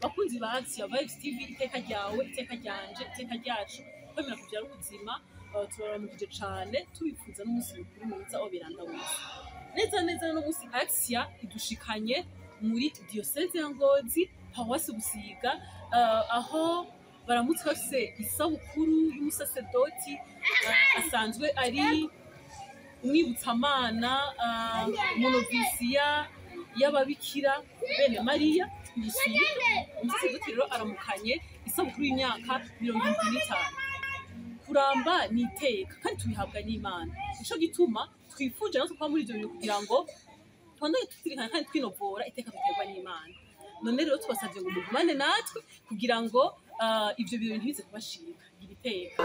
bakunzi ba Axiya Vibes TV iteka ryawe iteka ryanje iteka ryacu kwemera kuvyara ubuzima turaramukije cane tubipfuza n'umunsi mukuru mwiza oberanda wese neza no munsi Axiya idushikanye muri diocese ya Ngozi Paroisse Busiga aho baramutse bafise isabukuru y'umusasedoti asanzwe ari umwibutsamana monovisiya y'ababikira bene Mariya umusasedoti rero aramukanye isabukuru y'imyaka 75 kuramba niteka kandi tubihabwa n'Imana nico gituma twifuje natwe kwa muri ivyo bintu kugira ngo twandanye tutirikana kandi twinovora iteka biterwa n'Imana none rero tubasavye ngo mugumane natwe kugira ngo ivyo bintu ntibize kubashika ibiteka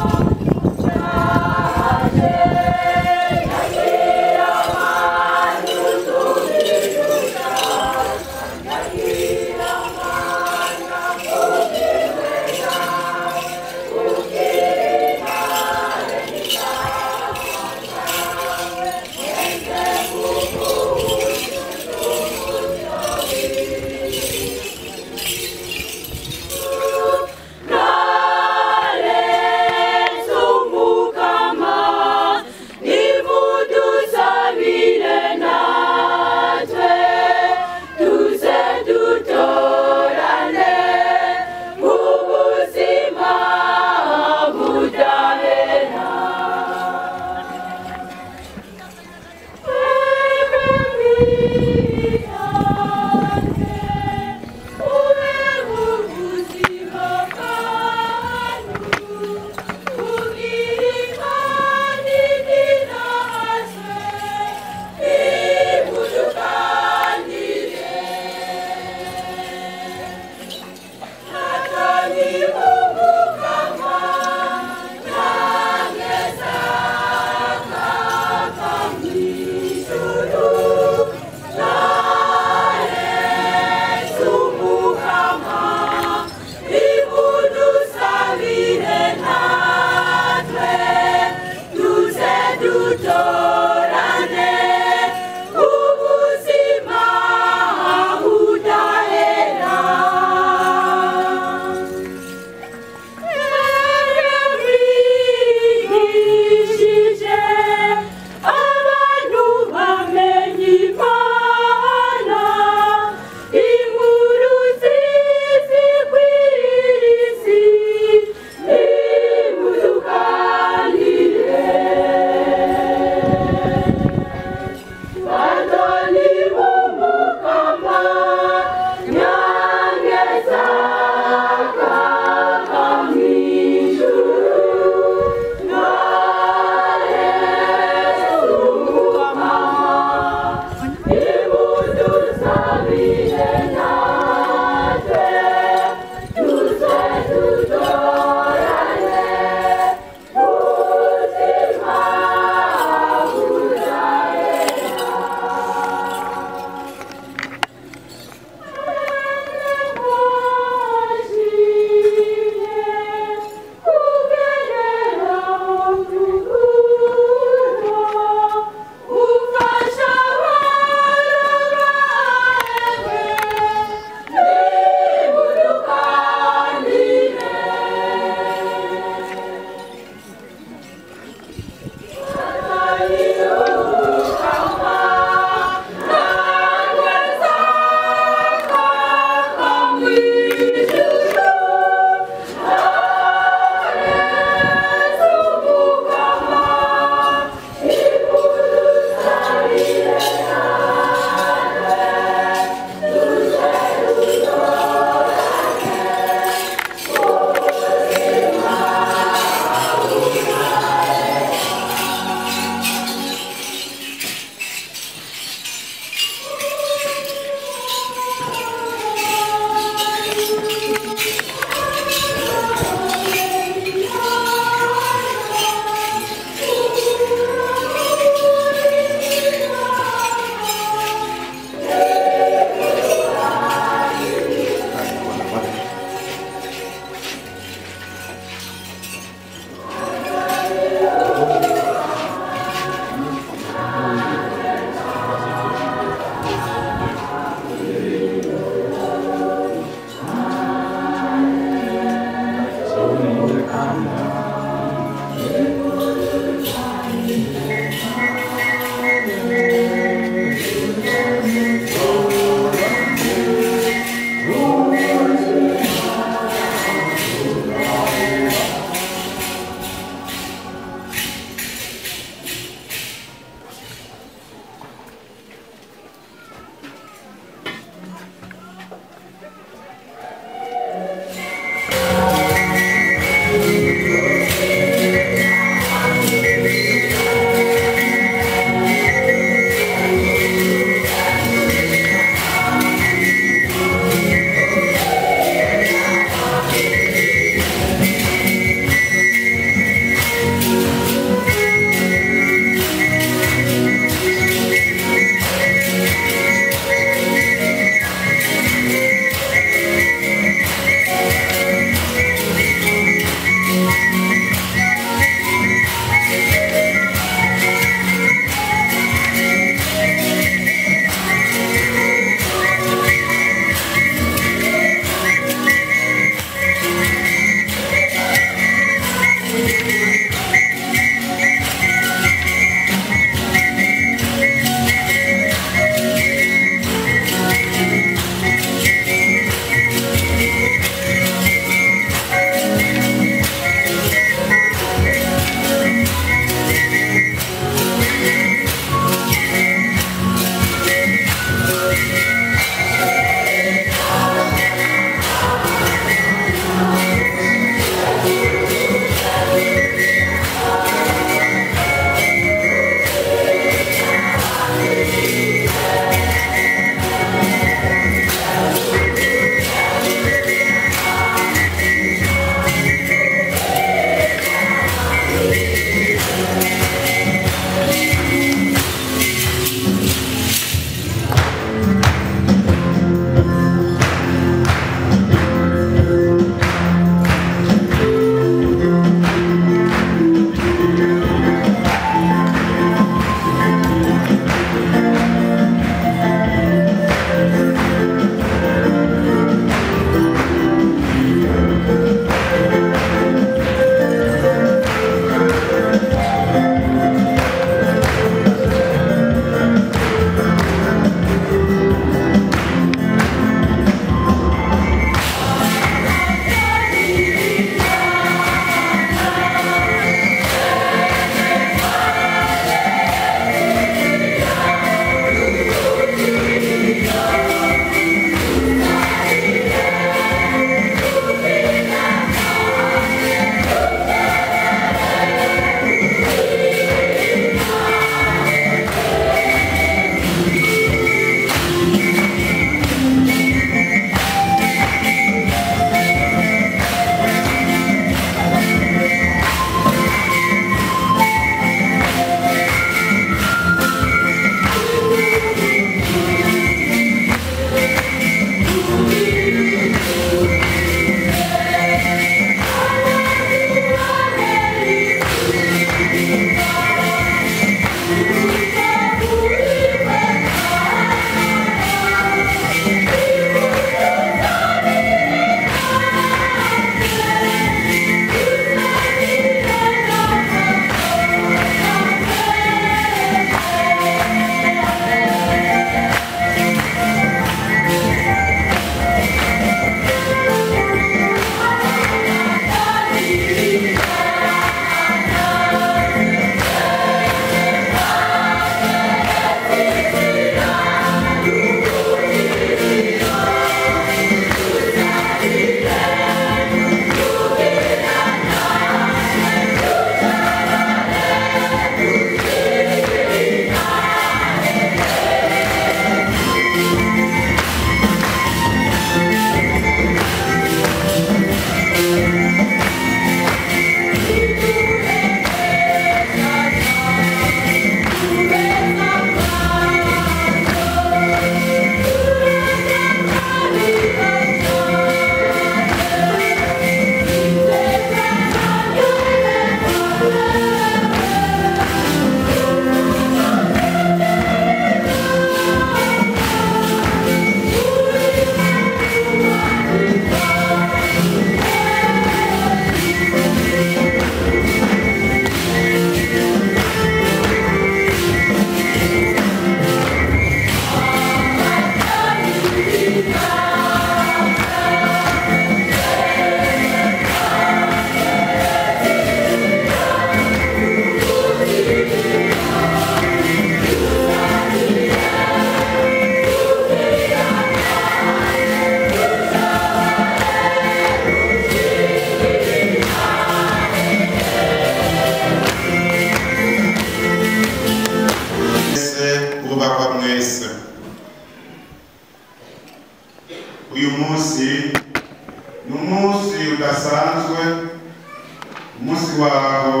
umunsi waho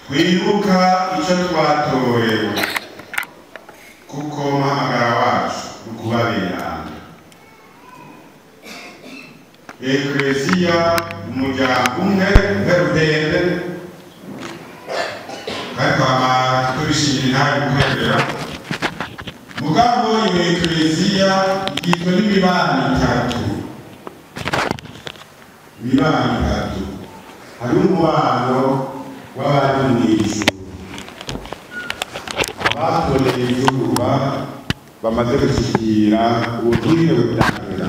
twibuka icyo twatorewe kuko umuhamagara wacu ukubaberana. Ekleziya umuryango umwe rudende ariko tubishimira gukorera mugabo iyo ekleziya igizwe n'imibano itatu. Hari umubano w'abari mu ijuru, abatoreye izuba bamaze gushyikira ubugirire budahera.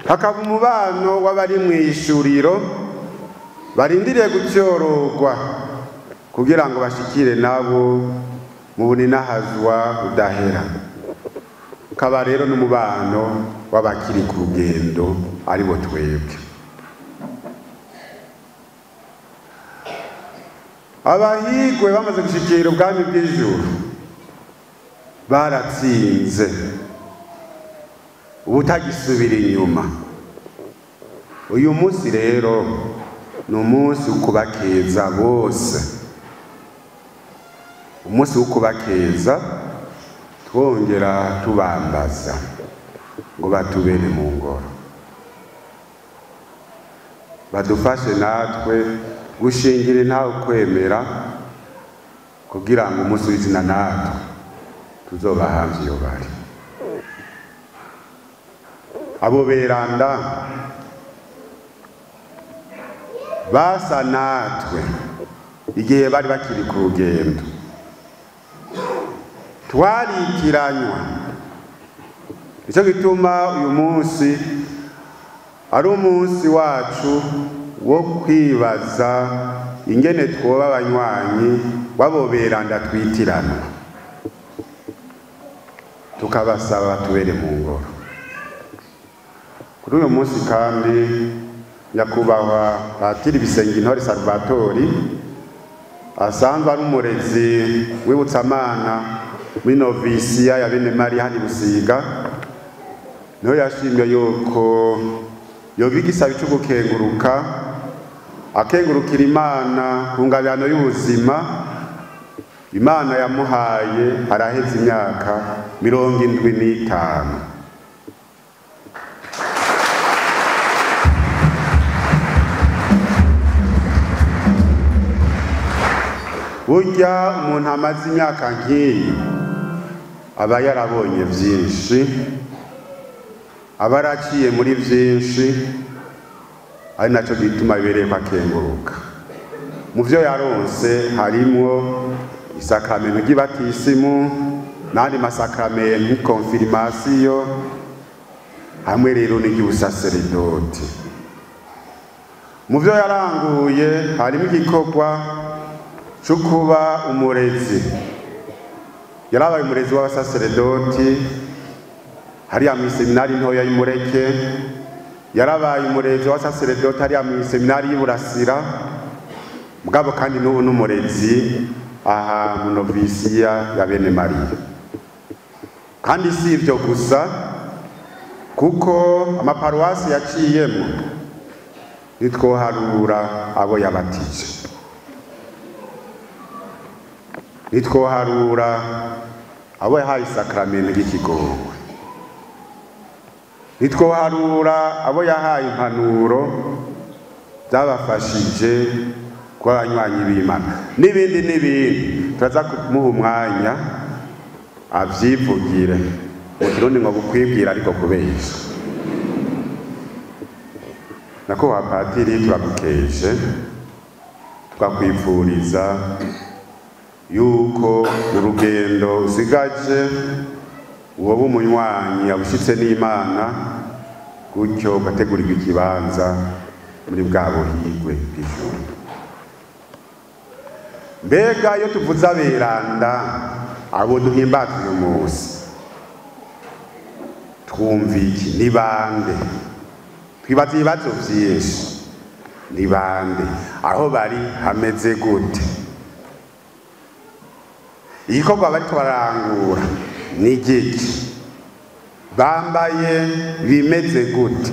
Hakaba umubano w'abari mu ishuriro barindiriye gutyororwa kugira ngo bashikire nabo mu buninahazwa budahera. Hakaba rero n'umubano w'abakiri ku rugendo ari bo twebwe. Abahigwe bamaze gushikira ubwami bw'ijuru baratsinze ubutagisubira inyuma. Uyu munsi rero ni umunsi ukubakeza bose, umunsi ukubakeza twongera tubambaza ngo batubere mu ngoro, badufashe natwe gushingira ntawe kwemera kugira ngo umunsi w'izina natwe tuzobahamvye iyo bari. Abo beranda basa natwe igihe bari bakiri ku rugendo, twarikiranywa. Nicyo gituma uyu munsi ari umunsi wacu wo kwibaza ingene twoba abanywanyi w'abo beranda twitirana, tukabasaba tubere mu ngoro. Kuri uyu munsi kandi nyakubahwa Patiri Bisengintore Salvatori asanzwe ari umurezi w'ibutsamana muri novisiya ya Bene Mariya hano i Busiga, niho yashimye yuko yoba igisabo cyo gukenguruka, akengurukira Imana ku ngabirano y'ubuzima Imana yamuhaye araheze imyaka 75. Burya umuntu amaze imyaka nk'iyi aba yarabonye byinshi, aba araciye muri byinshi, ari nacyo gituma bibereye ko akenguruka. Mu byo yaronse harimo isakramento ry'ibatisimu n'andi masakramento konfirmasiyo, hamwe rero n'iry'ubusaseredoti. Mu byo yaranguye harimo igikorwa cyo kuba umurezi. Yarabaye umurezi w'abasaseredoti hariya mu seminari ntoya y'Umureke, yarabaye umurezi w'abasaseredoti hariya mu seminari y'Iburasira, mugabo kandi n'ubu n'umurezi aha mu novisiya ya Bene Mariya. Kandi si ibyo gusa, kuko amaparuwasi yaciyemo nitwoharura abo yabatije, nitwoharura abo yahaye isakramento ry'ikigongwe, nitwoharura abo yahaye impanuro byabafashije kuba abanywanyi b'Imana, n'ibindi n'ibindi. Turaza kumuha umwanya avyivugire mu Kirundi ngo gukwibwira ariko kubesha. Nako wa Patiri turagukeje, twakwifuriza yuko urugendo usigaje wowe umunywanyi abushitse n'Imana, gutyo ugategurirwa ikibanza muri bwa buhigwe bw'ijuru. Mbega iyo tuvuze aberanda abo duhimbaza uyu munsi, twumva iki? Ni bande? Twibaza ibibazo byinshi. Ni bande? Aho bari hameze gute? Igikorwa bariko barangura ni giki? Bambaye bimeze gute?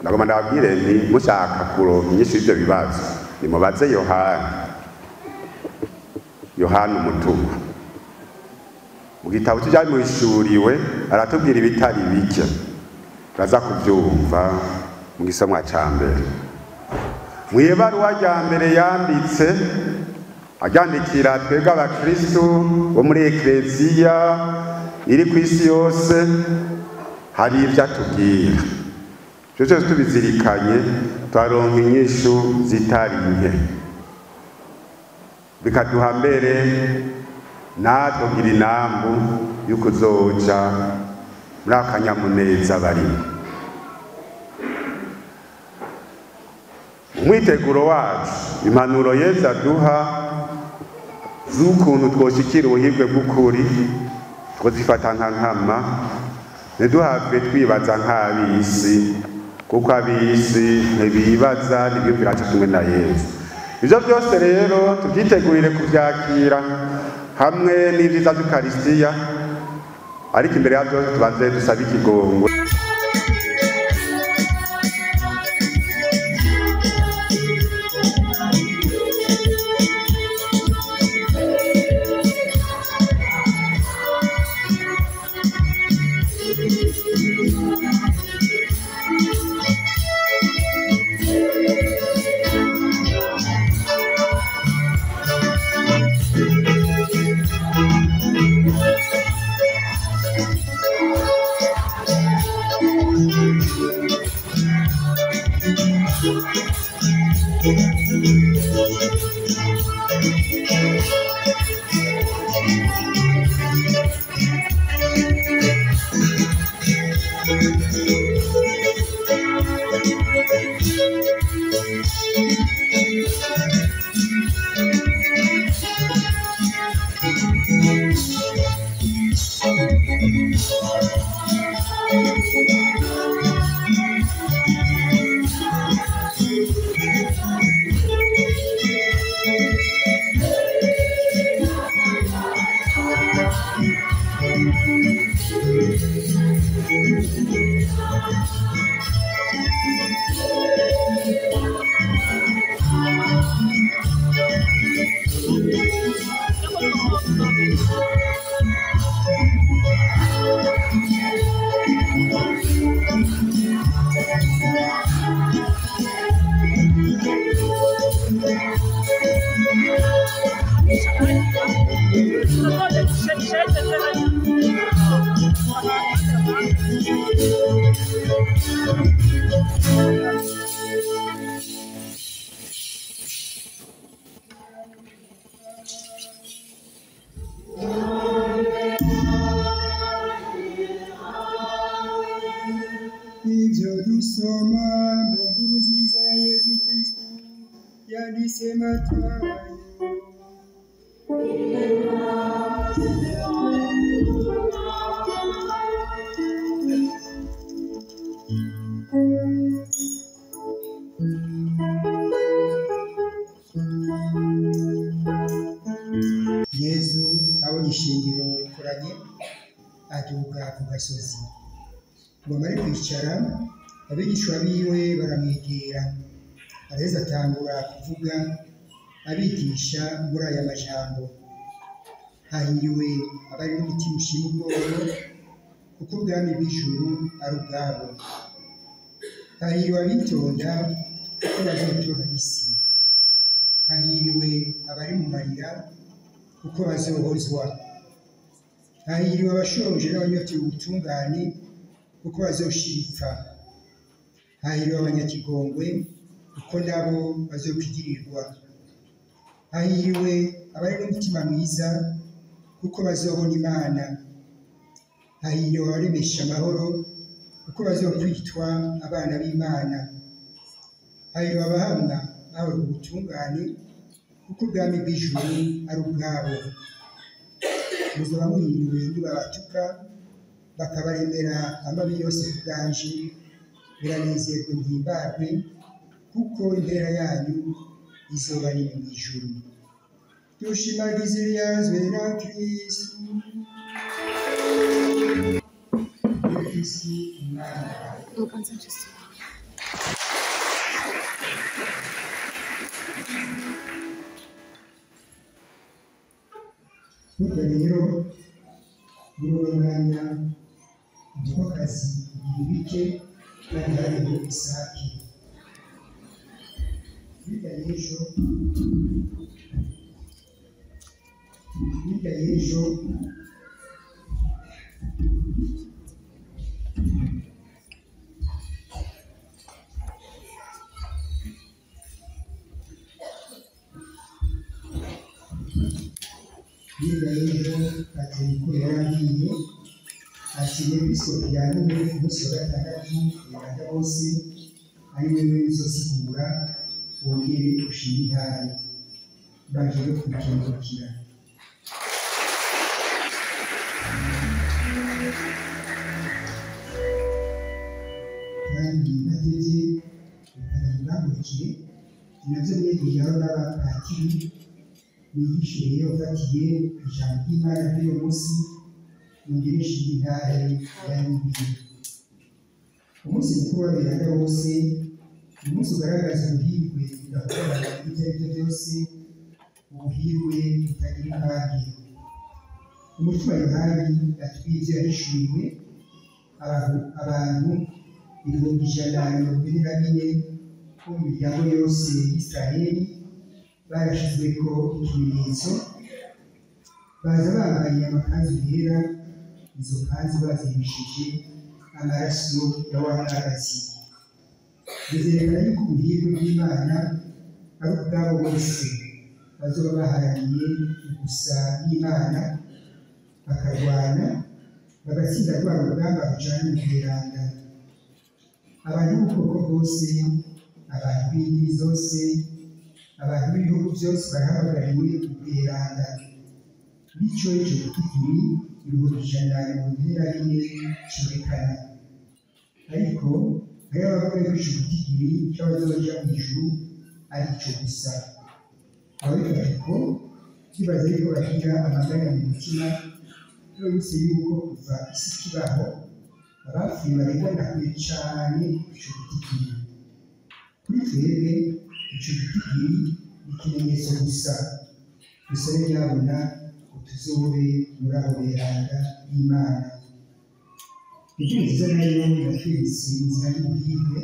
nagomba ndababwire nti mushaka kuronka inyishu y'ivyo bibazo nimubaze Yohana umutumwa mu gitabo cy'Ivyahishuriwe aratubwira ibitari bike turaza kuvyumva mu gisomwa ca mbere mw'ibaruwa rya mbere yanditse aryandikira twebwe abakristu bo muri ekleziya iri ku isi yose hari ivyo atubwira ivyo vyose tubizirikanye twaronka inyishu zitari nke bikaduha mbere natwe kugira inambu y'ukuzoja muri akanyamuneza barimo umwiteguro wacu impanuro Yesu aduha z'ukuntu twoshikira ubuhirwe bw'ukuri twozifata nka nkama ntiduhave twibaza nk'ab'isi kuko ab'isi ntibibaza ntibiyumvira co kumwe na Yesu ivyo byose rero tuvyitegurire kuvyakira hamwe n'ivyiza vy'Ukaristiya ariko imbere ya vyose tubanze dusabe ikigongwe Yesu abonye ishingiro rikoranye aduga ku gasozi ngo amare kwicara abigishwa biwe baramwegera araheza atangura kuvuga abigisha muri aya majambo hahiriwe abari n'umutima ushima ubworo kuko ubwami bw'ijuru ari ubwabo hahiriwe abitonda kuko bazotora isi hahiriwe abari mu marira kuko bazohozwa hahiriwe abashonje n'abanyotewe ubutungane kuko bazoshira ipfa hahiriwe abanyakigongwe kuko nabo bazokwigirirwa hahiriwe abari n'umutima mwiza kuko bazobona Imana hahiriwe abaremesha amahoro kuko bazokwitwa abana b'Imana hahiriwe abahamwa bahora ubutungane kuko ubwami bw'ijuru ari ubwabo muzoba muhiriwe nibabatuka bakabaremera amabi yose ku bwanje muranezerwe muhimbarwe kuko impera yanyu izoba nini mu ijuru dushimagize iryazwe na Kristu Imana Burya rero muri uwo mwanya akazi igihe bike kandi hariho isake. Hirya y'ejo ati mukuru yaragiye ati n'episkopi yantumye ku munsi wa gatandatu yajya bose ari wewe uzosigura wongere ushime intare baje no kumukengurukira. Kandi batevye bikadamugambukire navyo neguyeho n'abapatiri bigishe rero ufatiye ijambo ry'Imana ry'uyu munsi mungire ushime intare yanyu. Umunsi mukuru w'abiranga bose ni umunsi ugaragaza ubuhirwe budakorana ibyo ari byo byose, ubuhirwe butagira impamvu. Umutima Yohani yatwibye yahishuriwe abantu 144 bo mu miryango yose y'Isiraheli barashizweko ikimenyetso, baza bambaye amakanzu yera, izo kanzu bazihishije amaraso ya wa mwagazi. Bizerekana yuko ubuhirwe bw'Imana ari ubwabo bose bazoba baharaniye gusa n'Imana, bakarwana bagatsinda rwa rugamba rujana mu kweranda. Abantu b'ubwoko bwose, abantu b'indimi zose, abantu b'ibihugu byose barahamagariwe kweranda. Bityo ico gitigiri 144 cerekana. Ariko hariho abavuga ko ico gitigiri c'abazoja mu ijuru ari ico gusa. Ababifata uko kibaza yuko bagira amaganya mu mutima, yose yuko kuva isi kibaho abapfuye barengana kure cane ico gitigiri. Kuri twebwe ico gitigiri ni ikimenyetso gusa, dusabe nyabuna tuzobe muri abo beranda b'Imana. Ibyo nziza nayo yatweretse inzira y'ubuhirwe.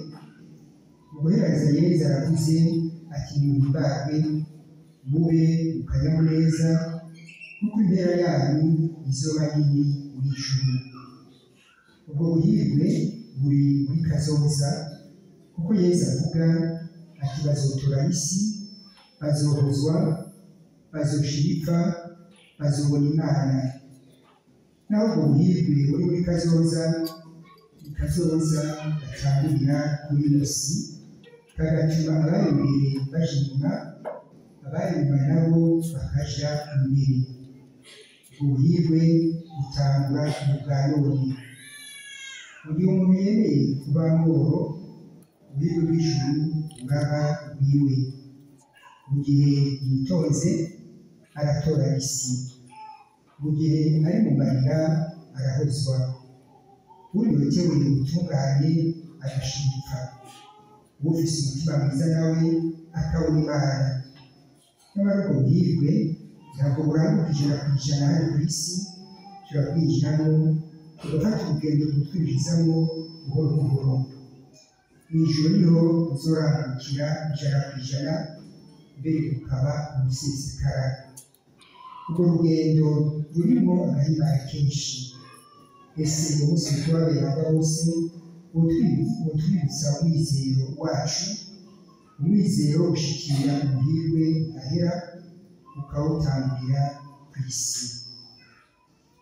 Mu guhereza Yezu aravuze ati muhimbarwe mube mu kanyamuneza kuko impera yanyu izoba nini mu ijuru. Ubwo buhirwe buri muri kazoza kuko Yezu avuga ati bazotora isi, bazohozwa, bazoshirika, bazobona Imana. Naho ubwo buhirwe buri muri kazoza gatangurira kuri ino si, kagatuma abari imbere baja inyuma, abari inyuma nabo bakaja imbere. Ubwo buhirwe butangura mu bwa none. Mu gihe umuntu yemeye kuba amahoro, ubuhirwe bw'ijuru buraba bwiwe. Mu gihe yitonze aratora isi, mu gihe ari mu marira arahozwa. Uriyotewe ubutungane agashirika, ufise umutima mwiza nawe akabona Imana. Nyamara ubwo buhirwe ntabwo burambuka 100% hano ku isi, turabwinjiramo tugafata urugendo rutwinjizamo buhoro buhoro. Mw'ijoro niho tuzorambukira 100%, mbere tukaba umusesekara. Urwo rugendo rurimo agahimbare kenshi. Ese umunsi mukuru w'abiranga bose wotwibutsa umwizero wacu, umwizero ushikira umuhirwe ahera ukawutangurira ku isi.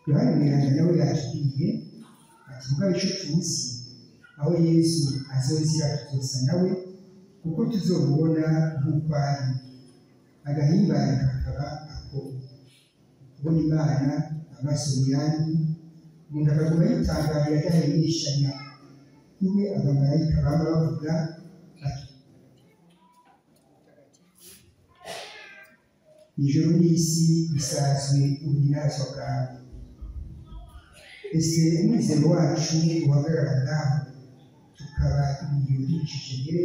Yohani Mweranda nawe yatubwiye ati mugabo ico tuzi aho Yesu azozira tuzosa nawe kuko tuzomubona nk'uko ari. Agahimbare kakaba ako kubona Imana amaso yanyu, umuntu akaguma yitangarira adahengeshanya. Iwe abamarayika baba bavuga ati ijuru n'isi bisazwe ubunazwa bwawe. Ese umwizero wacu uhagarara ngaho tukaba yumvishije mbere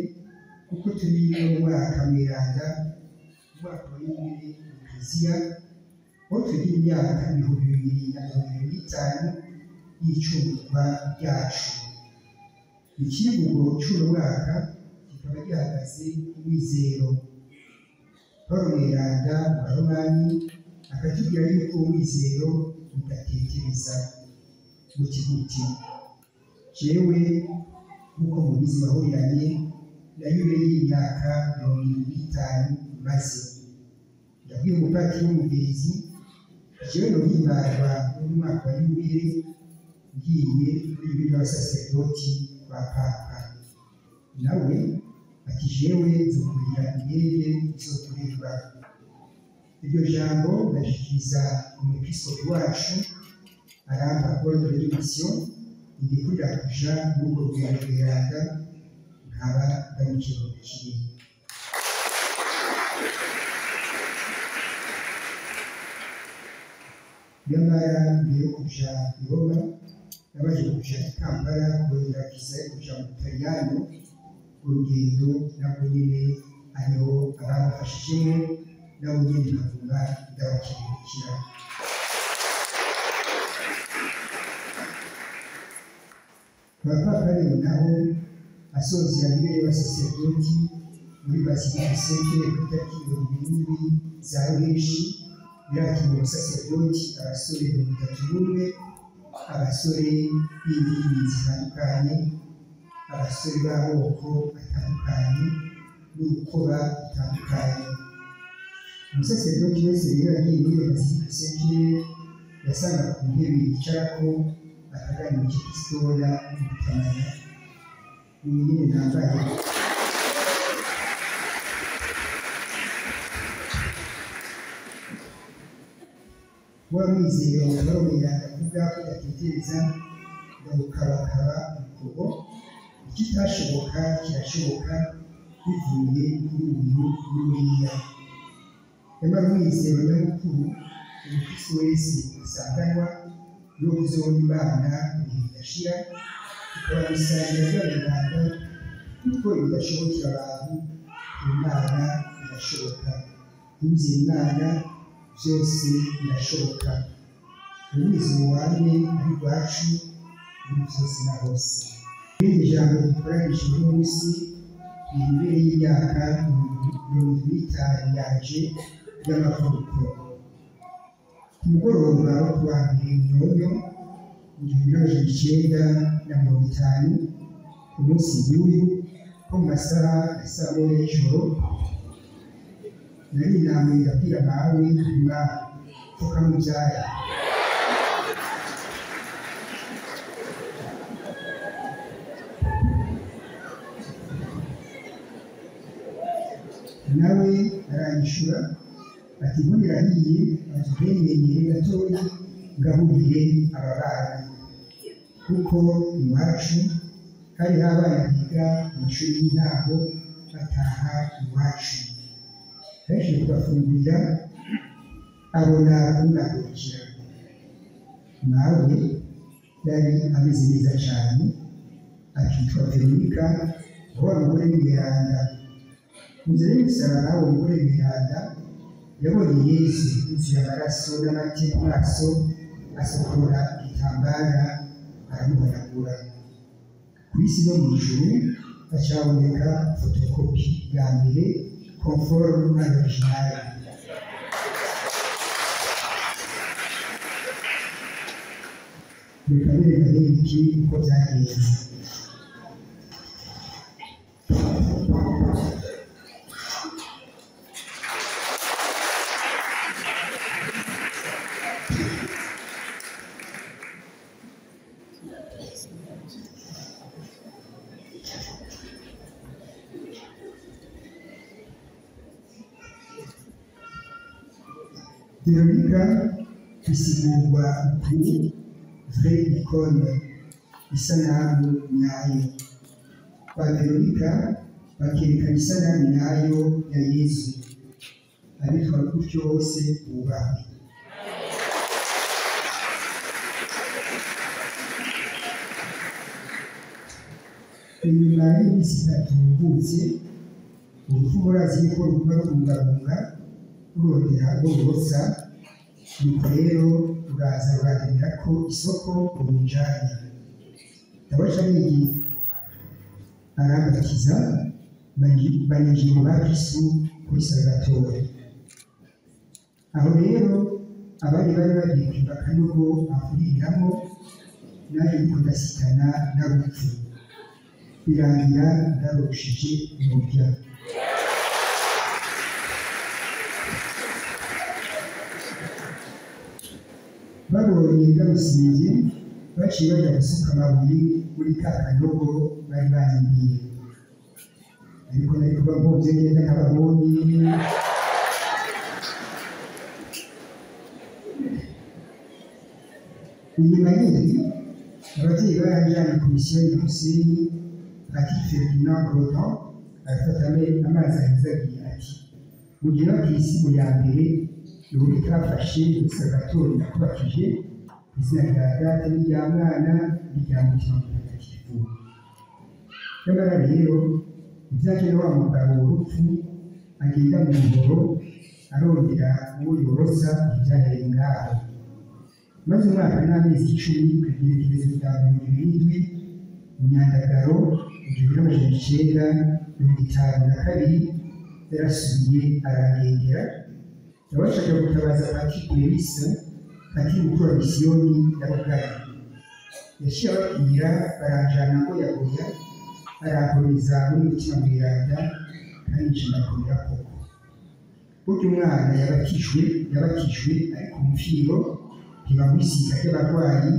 kuko turi mu mwaka mweranda umwaka wa yubile mu Kiliziya aho tugira imyaka 2025 y'icungurwa ryacu. Ikivugo cy'uno mwaka kikaba gihagaze ku mwizero. Paul Mweranda wa Romani akatubwira yuko umwizero udatekereza gutiguti. Jewe nk'uko mubizi bahuriranye na yubile y'imyaka 25 maze ndabwira umupatiri w'umubirizi jewe nohimbarwa n'umwaka wa yubile ngiye muri yubile y'abasaserdoti ba Papa. Nawe ati jewe nzokurira indege izokurirwa. Iryo jambo ndashikiriza umwepiskopi wacu aramba ordre de mission ndikurira kuja n'ubwo rugendo rweranda nkaba ndamukirukiye. Nyamara mbere yo kuja i Roma nabaje kuja i Kampala kuronderagiza kuja mu Butaliyano. Urugendo nabwo nyine ariho abamufashijemo nabo nyine bavuga ndabakirukira. Papa rero naho asozera yubile y'abasaserdoti muri Basilika Sainte ku itariki 27 za Ruheshi yakiriye abasaserdoti abasore 31, abasore b'indimi zitandukanye, abasore b'amoko atandukanye n'urukoba rutandukanye. Umusaserdoti wese rero yagiye muri Basilika Sainte yasanga ku ntebe yicarako akagana ikipistola n'umutamanya. Uyu nyine nambaye wa mwizero baromera ndavuga ko yatekereza ndawukabakaba umukobo. Ikitashoboka kirashoboka bivuye kuri uyu n'uriya. Nyamara umwizero nyamukuru umukristo wese asanganwa yo kuzobona Imana ibihe bidashira, tukaba bisangira by'abanyarwanda kuko ibidashobokera abantu ku Mana birashoboka. Uwizera Imana byose birashoboka. Umwizero wamwe ari rwacu muri byose na hose. Irindi jambo dukoresha uyu munsi ni yubile y'imyaka 25 yaje y'amavuko. Ku mugoroba wo kuwa mbere Munyonyo 1950 ku munsi w'uyu ko mu masaha ya saa moya y'ijoro nari namwe ndabwira mawe nyuma toka mubyara. Nawe aranyishura ati nkurirahiye atubenyeye gatoya ngahurire ababana kuko iwacu hari abana biga mu mashuri y'intango bataha iwacu. Yaje kubafungurira abona kunahukira. Nawe yari ameze neza cyane akitwa Veronika wa mugore w'Imweranda. Inzira y'umusaraba uwo mugore w'Imweranda yabonye Yesu yuzuye amaraso n'amate mu maso, asokora igitambara aramuhanagura. Ku isi no mu ijuru hacaboneka fotokopi ya mbere conforme à l'original. Reka berekane iki uko byagenze. Veronika bisigurwa kuri vraie icône, isanamu nyayo. Kwa Veronika bakerekana isanamu nyayo ya Yesu, abitwa gutyo bose bubahwe. inyuma y'iminsi 3 mvutse urupfu murazi ko ruba rubungabunga rurondera rworosa nuko rero ruraza ruragendera ko isoko urunjani ndabaca n'igi arambatiza banijira mu bakristu kuri Salvatore. Aho rero abari bagiye kwibaka n'ubwo afuriramo naje niko ndasikana n'urupfu birangira ndarushije umurya. Babonye ndarusiye baciye bajya gusuka amabuye muri ka kanogo bari banyimbiye, ariko nari kuba mvuvye ngenda nk'ababonye. Inyuma y'indi abavyeyi baranjanye komisiyo y'Umusenyi Patrick Ferdinand Groton arafata amazi ahizagiye ati mugira kw'isimu ya mbere yuri kafashe Salvatore nakubakije izina rya data n'irya mwana n'irya mutima mutagatifu. Nyamara rero ivyaje wa mugabo w'urupfu agenda mu ngoro arondera uwo yorosa ivyahereye ngaho. Maze umwaka n'amezi 10 kw'igerekerezo rya 27 Myandagaro 1952 yarasubiye aragengera yabashaga gutabaza Patrick Melissa Patrick mukuru wa misiyoni ya Rugari. Yaciye ababwira baranjana ngo yagoya arakomeza muri mutima mweranda kandi ndakomera koko. Burya umwana yabatijwe ariko umufiro ntibamwisiga ry'abarwayi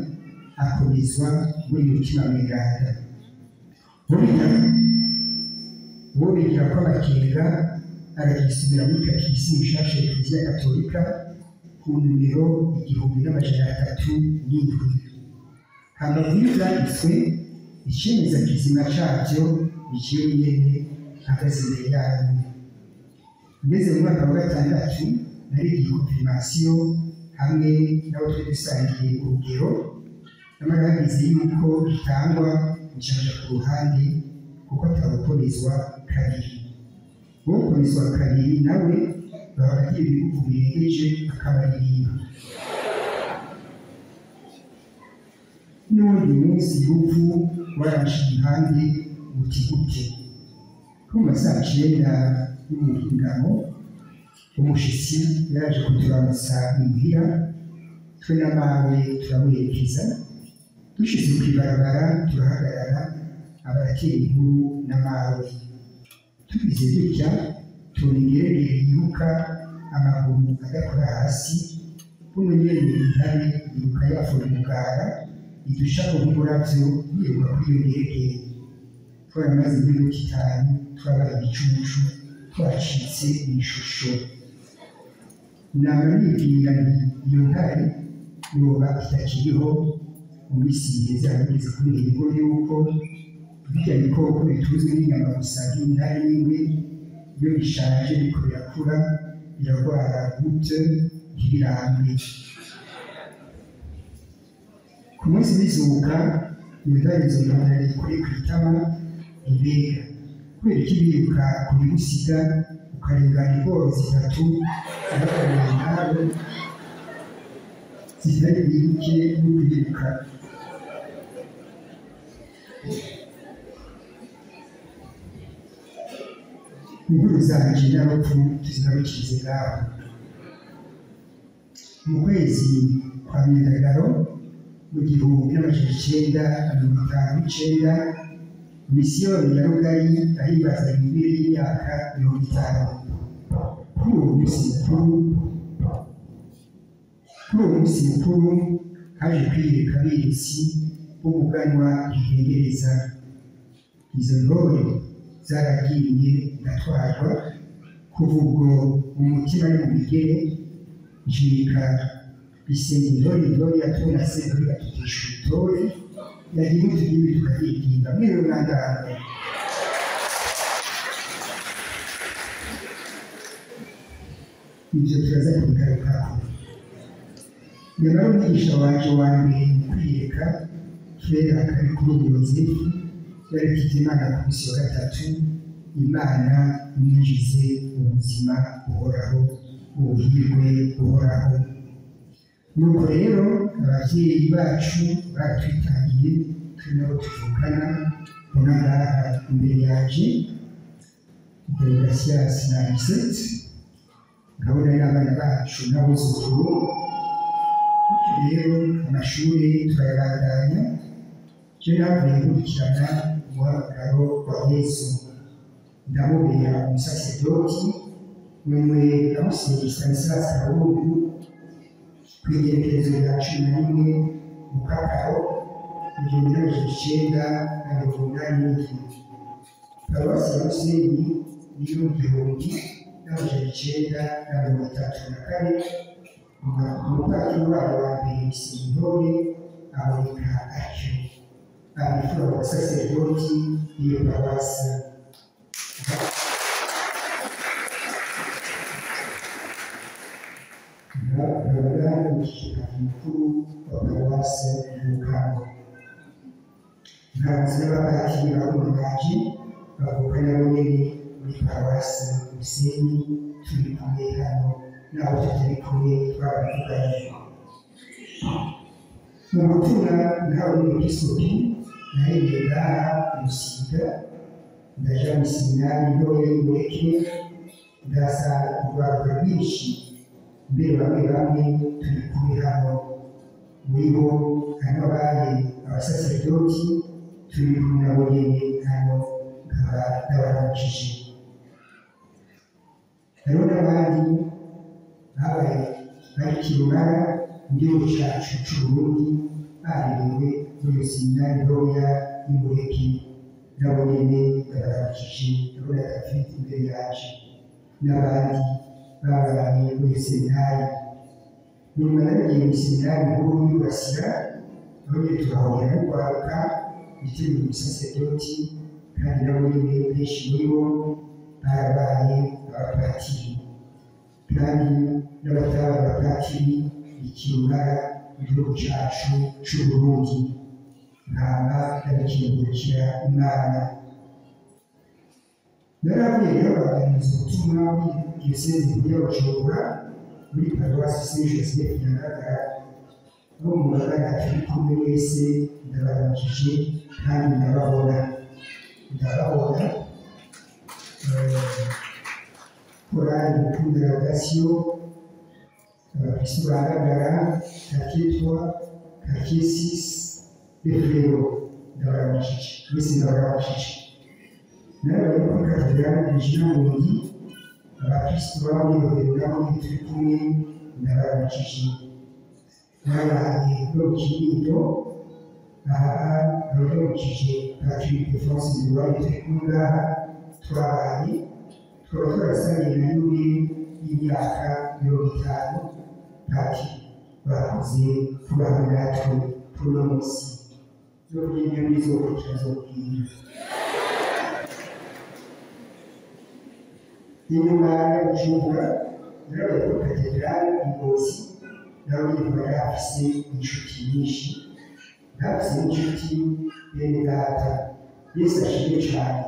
akomezwa muri mutima mweranda. Uwo bigira ko amakenga aragisubira muri katekisimu nshasha y'Ekleziya Gatolika ku numero 1307. Hambavu y'ivyanditswe icemeza kizima cavyo iciwe nyene hagaze imbere yanyu. Ngeze mu mwaka wa 6 narigiye konfirmasiyo hamwe n'abo twari dusangiye urugero, nyamara hagize yuko bitangwa ncaja ku ruhande kuko atabukomezwa kabiri. Ukomezwa kabiri nawe baba bagiye ibihugu birengeje akabaririmba. N'ubundi munsi y'urupfu waranciye impande mu kigute. Ku masaha 9 y'umuhingamo umushitsi yaraje kuturamutsa imuhira, twe n'abawe turamuherekeza. Dushitse kw'ibarabara turahagarara abarakera inkuru n'amawe. Tugize dutya tubona ingeregere yiruka amaguru adakora hasi, buno nyene intare yiruka yafura umugara idushaka nk'umuravyo yiruka kuri iyo ngeregere. Twaramaze iminota 5 twabaye igicucu twacitse mw'ishusho. Nama nibwira iyo ntare yoba itakiriho mu misi myiza yageze kuri iyi nkuru yuko birya bikoko bituzwe n'inyama gusa nk'intare n'ingwe iyo bishaje biriko birakura birarwara gute ntibirambe. Ku munsi w'izuka imidarizo yonari kuri kwitama imbega kubera iki biruka kubimusiga ukarengana iboro 3 zirakorera nawe zitari biruke n'ukwiruka. Inkuru zanje n'abapfu tuzigarukirize ngaho. Mu kwezi kwa Myandagaro mu 1959 misiyoni ya Rugari ahimbaza imibiri y'imyaka 50. Kuri uwo munsi mukuru haje kwiyereka abirisi b'umuganwa ihengereza. Izo ntore zaragiye ndatwarwa kuva ubwo umutima ari mu bigere njirika bisenga intore yatubona sentore gatutisha utore yagiye utugibi tukaririmba mwewe mwandana. Ibyo turaza kubigarukako. Nyamara umwigisha wanje wa mbere mu kwiyereka kera kari kuri ubu Yozefu yarekije Imana ku munsi wa gatatu, Imana imwinjize mu buzima buhoraho, ubuhirwe buhoraho. Nuko rero ababyeyi bacu baratwitangiye, turi nabo tuvukana, mbona ngaha imbere yaje Deogratias na Anisette, nkabona n'abana bacu n'abuzukuru. Rero amashuri turayabandanya, je navuye nkurikirana umuhamagaro wa Yesu, ndamubera umusaserdoti wewe namusigiye Stanislas Kabungu kw'igerekezo rya 11 mu Kakaro 1987. Paruwasi ya Musenyi niyo 1934. Umupatiri wayo wa mbere Misiyoni aboneka atyo, abifura abasaserdoti b'iyo paruwasi. Nkaba umushyikirano mukuru wa paruwasi y'Umukango. Nkabazi n'abapatiri bakuru baje bavuka nabo nyene muri paruwasi Musenyi, turi kumwe hano n'abo tutari kumwe twabavuganye. Mu butumwa nahawe n'umwepiskopi nahereye ngaha Musiga, ndaja mu seminari ntoya y'Umureke, ndaza urwaruka rwinshi, mbere bamwe bamwe turi kumwe hano. Muri bo hano abaye abasaserdoti, turi kumwe nabo nyene hano, nkaba ndabaramukije. Hariho n'abandi babaye bari Kirumara mu gihugu cyacu c'Uburundi, barerewe muri seminari ntoya y'Umureke, nabo nyene ndabaramukije. Ndabona David imbere yaje n'abandi babaye muri seminari. Nyuma nagiye mu seminari nkuru y'Urasira, aho nyene turahurira n'urwaruka bitegura umusaserdoti, kandi nabo nyene benshi muri bo barabaye abapatiri, kandi n'abatari abapatiri Ikirumara mu gihugu cyacu c'Uburundi. Nkaba ndabikengurukira Imana. Naravuye rero baganiriza ubutumwa muri diyoseze nkuru ya Bujumbura, muri paruwasi Saint Joseph Nyangagara. Abo mu Ngagara turi kumwe wese ndabaramukije kandi ndababona. Korali Rukundo Laudation, abakristo ba Ngagara, quartier 3, quartier 6, Efrero, ndabaramukije mwese ndabaramukije. Narabaye kuri katedrali Regina Mundi, abakristo b'abanyerohero nabo turi kumwe ndabaramukije. Narabaye no mu Kinindo, aha ndabaramukije Patrick Defonse Nduwaye turi kumwe ngaha. Twabaye tukaba twarasangiye na Yuri y'imyaka 50, ati bakoze kubaho natwe kuri uno munsi. Zo kugira n'izokurikira zobwira. Inyuma ya Bujumbura narabaye kuri katedrali Ngozi, naho nyene bari bafise inshuti nyinshi, bafise n'inshuti bene data. Yesu ashimwe cane.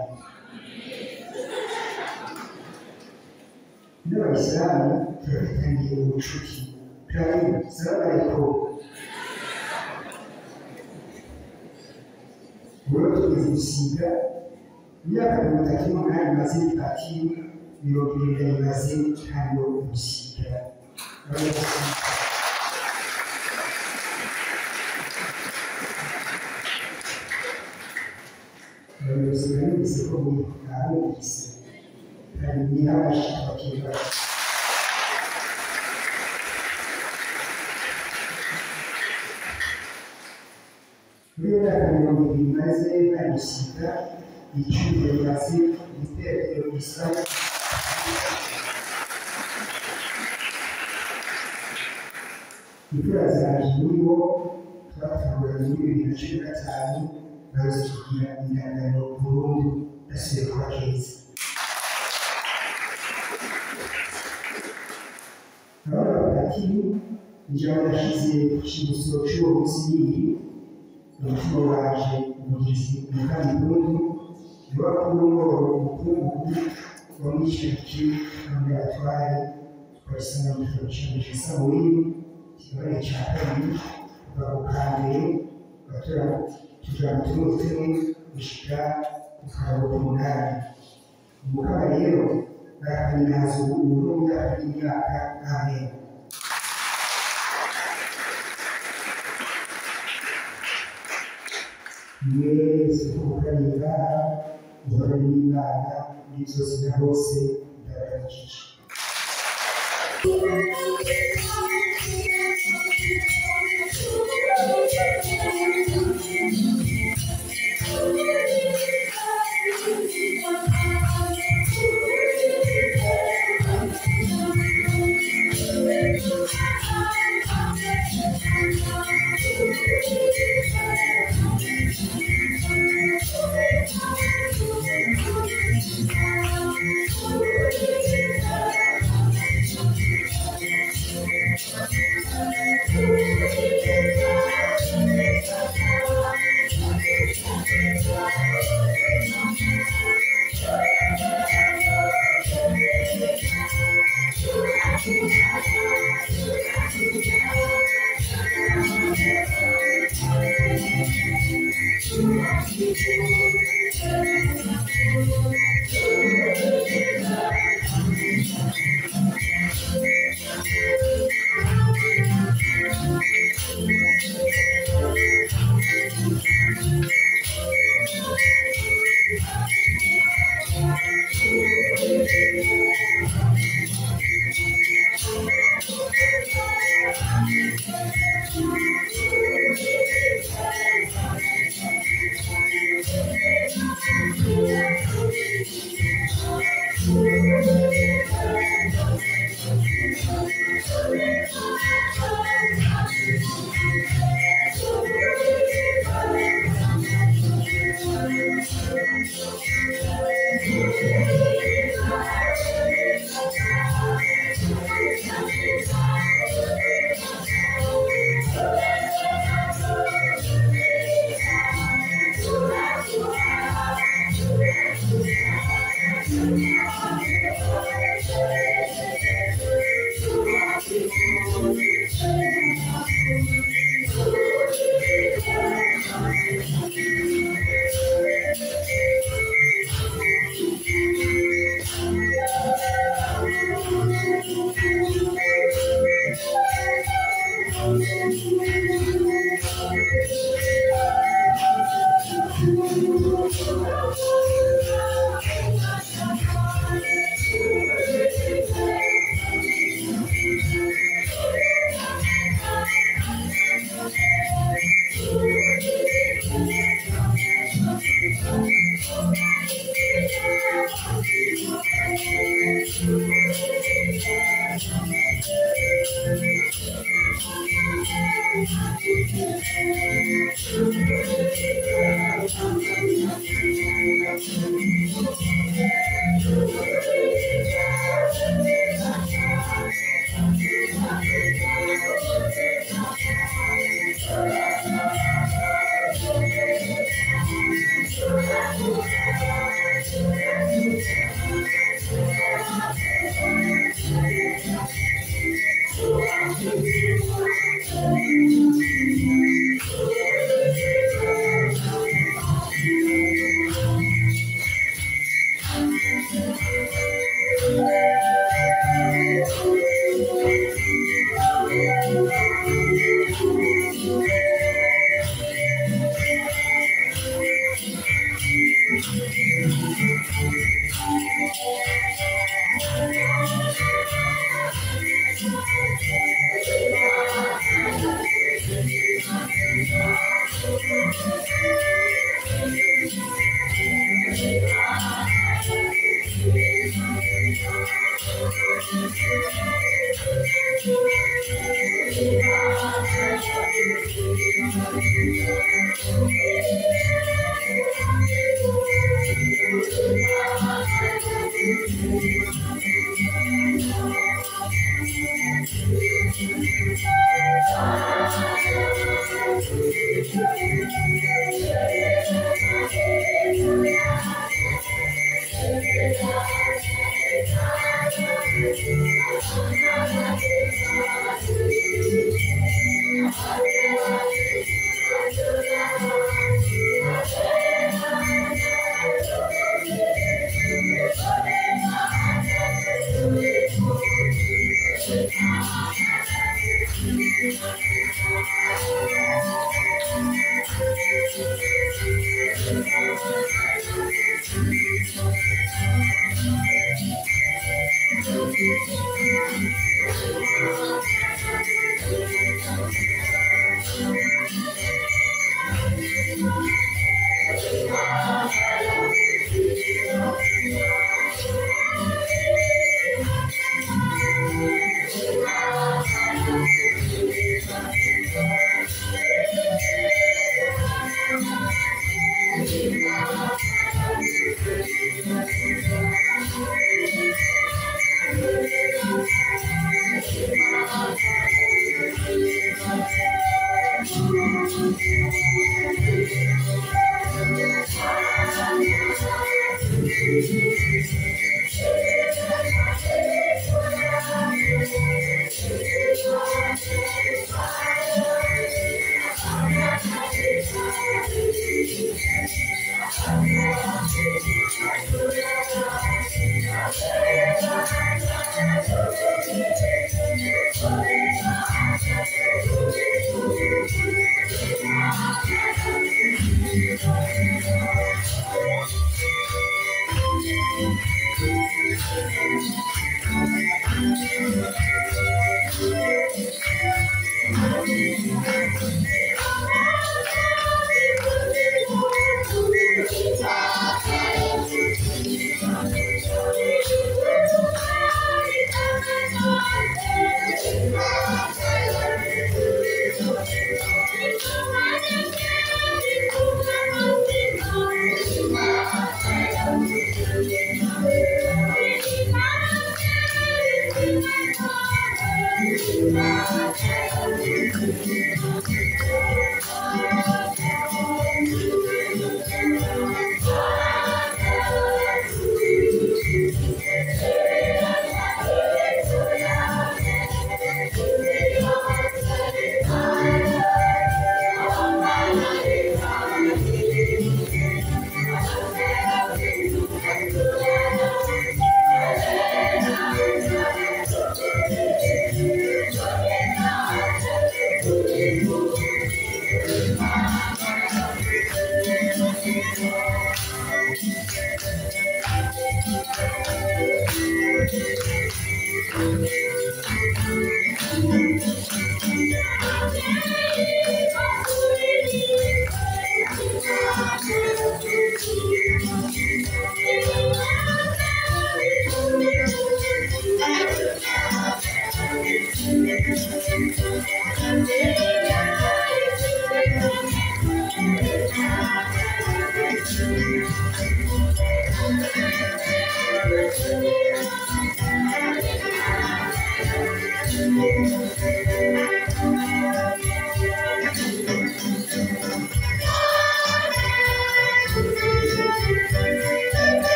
N'Abayisilamu turafitaniye ubucuti. Karibu, salamu alaikum. Wewe tugeze Musiga, imyaka 38 maze patiri, 20 maze hano Musiga. Abayobozi baribuze ko mwabumvise, kandi ni abashaka bakira. Muri myaka 20 maze hano Musiga, icyumba maze ibitekerezo bisa. Imfura zanje muri bo twatanguranye muri 2015, bazi kugira indangano burundu dasubiye kuba keza. Abana bakiri ijambo nashize ku kibuso cy'uwo munsi nyiri, umutima waje umukandi wundi niba kurungoro umukungugu wamwishyukiye kandi atwaye twasanga mu gitabo cyandikisha Samweli ikibare cya kabiri kuva ku kambere gatora tujya mu tumwe gushika ku karuhuko umunani umukaba rero barakanyaza ubu y'imyaka amen. Mwese kuganira uhora n'Imana n'inzozi na bose ndabarangije.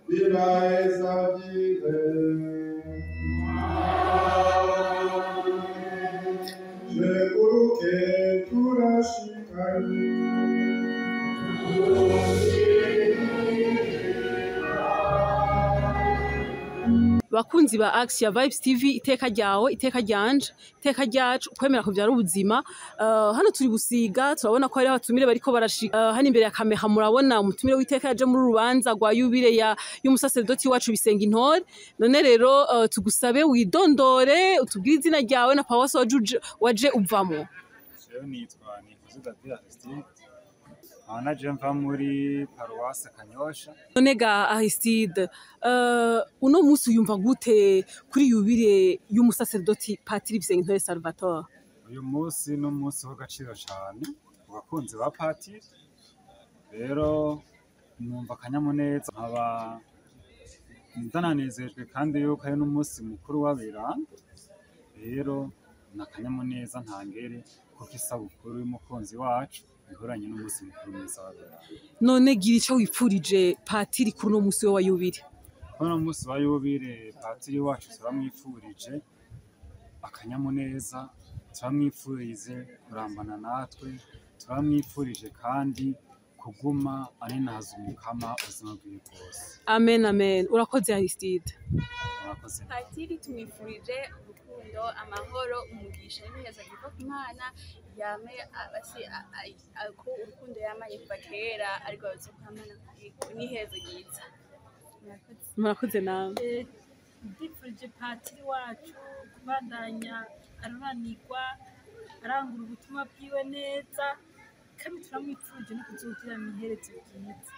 bibaeza byize Zeguruke turashikanye bakunzi ba Axia Vibes TV, iteka ryawe, iteka ryanje, iteka ryacu, kwemera kuvyara ubuzima. Hano turi Busiga, turabona ko hari abatumire bariko barashika. Hano imbere ya kamera murabona umutumire w'iteka yaje muri rubanza rwa yubile y'umusaserdoti wacu Bisenga Intore. None rero tugusabe widondore, utubwire izina ryawe na pawaso waje uvamo. Jewe nitwa Nikuze David Aristide. Naje mva muri Paruwase Kanyosha. None ga Aristide, uno musi uyumva gute kuri yubile y'umusaserdoti Patiri Bisenga Intore Salvatore? Uyu musi no musi w'agaciro cyane ku bakunzi ba Patiri. Rero numva akanyamuneza, nkaba ndananezejwe kandi yuko ari n'umunsi mukuru w'abiranga. Rero nakanyamuneza ntangere kuko isabukuru y'umukunzi wacu ihoranye n'umunsi mukuru mwiza w'abiranga. None gira ico wipfurije Patiri kuri uno musi we wa yubile. Kuri uno musi wa yubile Patiri wacu turamwipfurije akanyamuneza, turamwipfurize kurambana natwe, turamwipfurije kandi kuguma aninaza umukama ubuzima bwiwe bwose. Amen, amen. Urakoze Aristide. Urakoze. Patiri tumwifurije urukundo, amahoro, umugisha n'imiheza biva ku Mana, yame abasi ko urukundo yamanye kuva kera ariko bazokwamana n'iheza ryiza. Murakoze nawe. Ndifurije Patiri wacu kubandanya aruranirwa, arangura ubutumwa bwiwe neza, kandi turamwifurije no kuzogira iherezo ryiza.